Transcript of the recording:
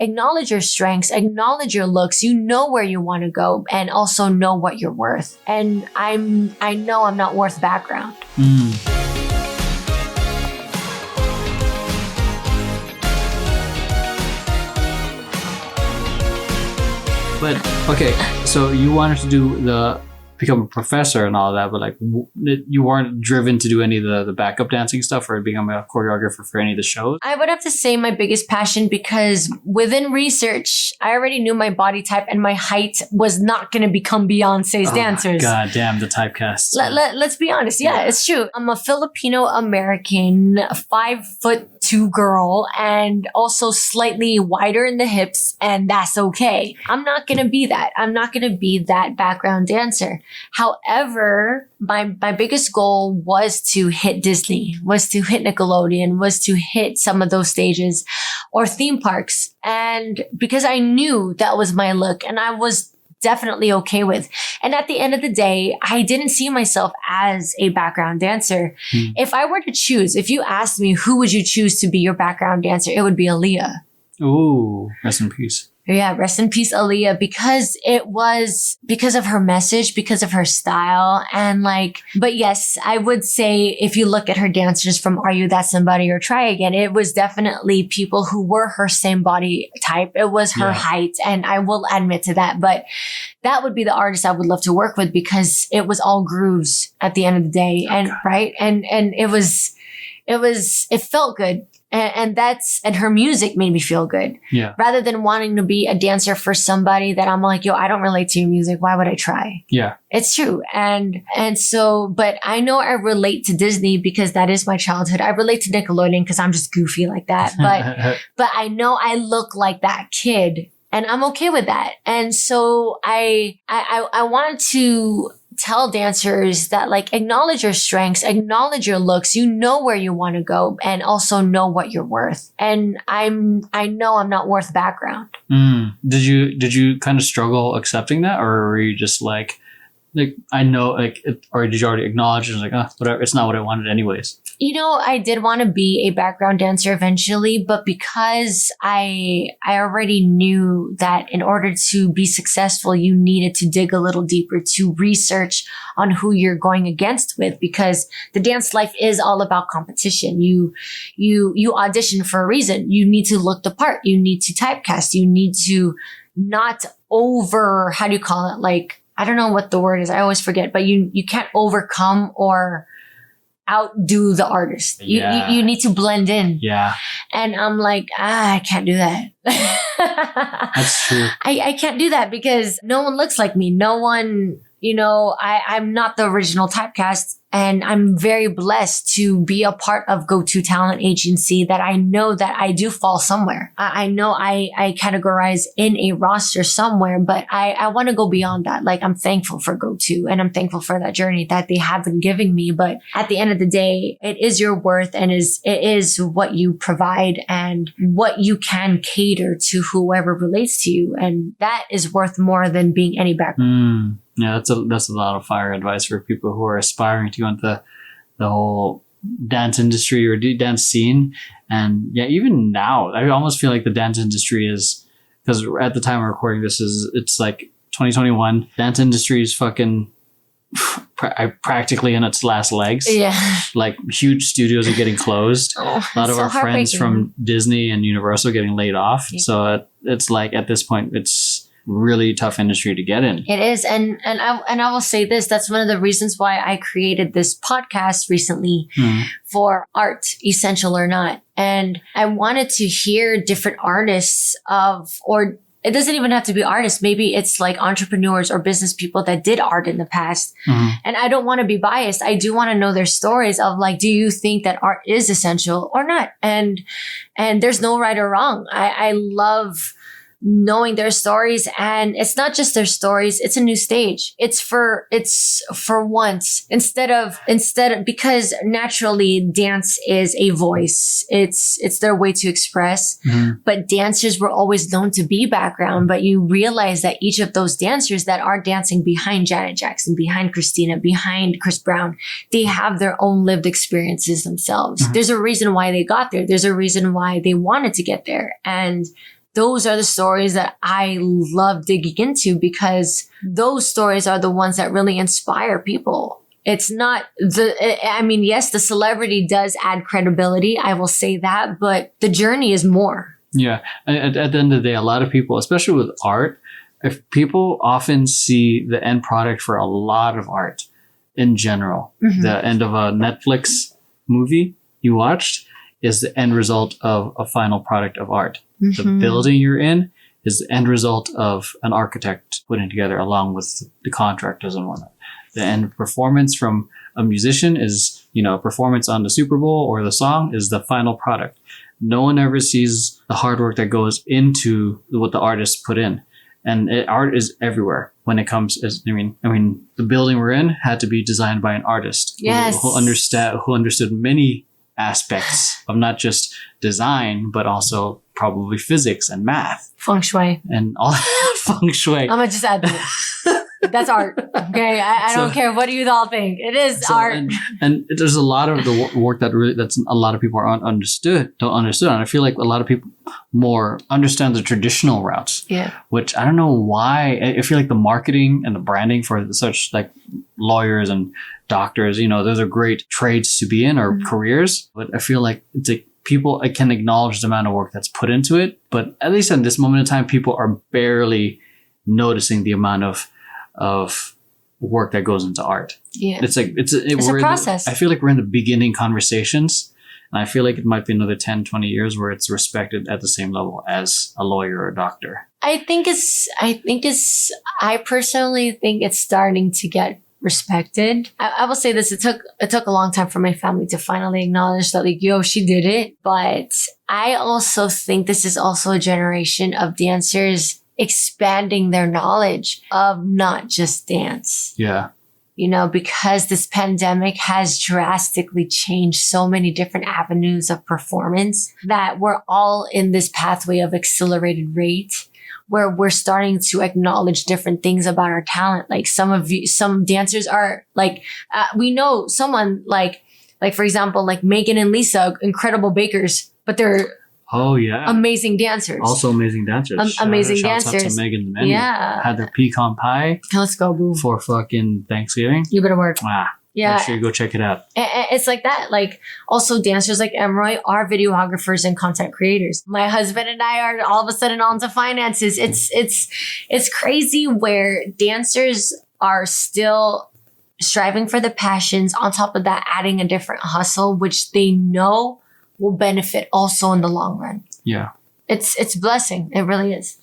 Acknowledge your strengths, acknowledge your looks. You know where you want to go, and also know what you're worth. And I know I'm not worth background. But okay, so you wanted to become a professor and all that, but like you weren't driven to do any of the backup dancing stuff or become a choreographer for any of the shows? I would have to say my biggest passion, because within research, I already knew my body type and my height was not going to become Beyonce's dancers. God damn, the typecast. Let's be honest. Yeah, it's true. I'm a Filipino American, 5'2" girl, and also slightly wider in the hips, and that's okay. I'm not going to be that. I'm not going to be that background dancer. However, my biggest goal was to hit Disney, was to hit Nickelodeon, was to hit some of those stages or theme parks. And because I knew that was my look, and I was definitely okay with. And at the end of the day, I didn't see myself as a background dancer. If I were to choose, if you asked me who would you choose to be your background dancer, it would be Aliyah. Ooh, rest in peace. Yeah, rest in peace, Aliyah, because it was because of her message, because of her style. And but yes, I would say if you look at her dancers from Are You That Somebody or Try Again, it was definitely people who were her same body type. It was her height. And I will admit to that. But that would be the artist I would love to work with, because it was all grooves at the end of the day. Right. And it felt good. And her music made me feel good. Yeah. Rather than wanting to be a dancer for somebody that I'm like, yo, I don't relate to your music. Why would I try? Yeah. It's true. And so, but I know I relate to Disney because that is my childhood. I relate to Nickelodeon because I'm just goofy like that. But I know I look like that kid, and I'm okay with that. And so I want to tell dancers that acknowledge your strengths, acknowledge your looks. You know where you want to go, and also know what you're worth. And I know I'm not worth background. Did you kind of struggle accepting that, or were you just I know, or did you already acknowledge it? Whatever, it's not what I wanted anyways? I did want to be a background dancer eventually, but because I already knew that in order to be successful, you needed to dig a little deeper to research on who you're going against with, because the dance life is all about competition. You audition for a reason. You need to look the part. You need to typecast. You need to not how do you call it? I don't know what the word is. I always forget, but you can't overcome or outdo the artist. You need to blend in. Yeah. And I'm I can't do that. That's true. I can't do that because no one looks like me. No one, I'm not the original typecast. And I'm very blessed to be a part of Go-To Talent Agency, that I know that I do fall somewhere. I know I categorize in a roster somewhere, but I want to go beyond that. I'm thankful for Go-To, and I'm thankful for that journey that they have been giving me. But at the end of the day, it is your worth, and it is what you provide and what you can cater to whoever relates to you. And that is worth more than being any background. Yeah, that's a lot of fire advice for people who are aspiring to go into the whole dance industry or dance scene. And yeah, even now, I almost feel like the dance industry is, because at the time we're recording this, it's 2021. Dance industry is fucking practically in its last legs. Yeah. Huge studios are getting closed. A lot of our friends from Disney and Universal getting laid off. Yeah. So it's at this point, it's really tough industry to get in. It is. And I will say this, that's one of the reasons why I created this podcast recently for Art, Essential or Not. And I wanted to hear different artists or it doesn't even have to be artists. Maybe it's entrepreneurs or business people that did art in the past. And I don't want to be biased. I do want to know their stories of do you think that art is essential or not? And there's no right or wrong. I love knowing their stories, and it's not just their stories, it's a new stage. It's for once, instead of because naturally dance is a voice. It's their way to express. But dancers were always known to be background, but you realize that each of those dancers that are dancing behind Janet Jackson, behind Christina, behind Chris Brown, they have their own lived experiences themselves. There's a reason why they got there. There's a reason why they wanted to get there. And those are the stories that I love digging into, because those stories are the ones that really inspire people. It's not yes, the celebrity does add credibility. I will say that, but the journey is more. Yeah. At the end of the day, a lot of people, especially with art, if people often see the end product for a lot of art in general, the end of a Netflix movie you watched is the end result of a final product of art. The building you're in is the end result of an architect putting together along with the contractors and whatnot. The end performance from a musician is, a performance on the Super Bowl or the song is the final product. No one ever sees the hard work that goes into what the artist put in. And art is everywhere when it comes. The building we're in had to be designed by an artist who understood many aspects of not just design, but also probably physics and math. Feng shui. And all feng shui. I'm going to just add that. That's art. Okay. I don't care. What do you all think? It is art. And there's a lot of the work that's a lot of people don't understand. And I feel like a lot of people more understand the traditional routes. Yeah. Which I don't know why. I feel like the marketing and the branding for such like lawyers and doctors, those are great trades to be in or careers. But I feel like it's like people can acknowledge the amount of work that's put into it. But at least at this moment in time, people are barely noticing the amount of work that goes into art. Yeah. It's a process. I feel like we're in the beginning conversations, and I feel like it might be another 10, 20 years where it's respected at the same level as a lawyer or a doctor. I personally think it's starting to get respected. I will say this, it took a long time for my family to finally acknowledge that, like, yo, she did it. But I also think this is also a generation of dancers expanding their knowledge of not just dance. Yeah. Because this pandemic has drastically changed so many different avenues of performance, that we're all in this pathway of accelerated rate, where we're starting to acknowledge different things about our talent. Like some dancers are like, we know someone like for example, like Megan and Lisa, incredible bakers, but they're amazing dancers. Also amazing dancers. Amazing Shouts dancers. out to Megan and Manny. Yeah. Had their pecan pie. Let's go, boo. For fucking Thanksgiving. You better work. Yeah. Make sure you go check it out. It's like that. Like, also dancers like Emroy are videographers and content creators. My husband and I are all of a sudden on to finances. It's crazy where dancers are still striving for the passions, on top of that adding a different hustle, which they know will benefit also in the long run. Yeah. It's blessing. It really is.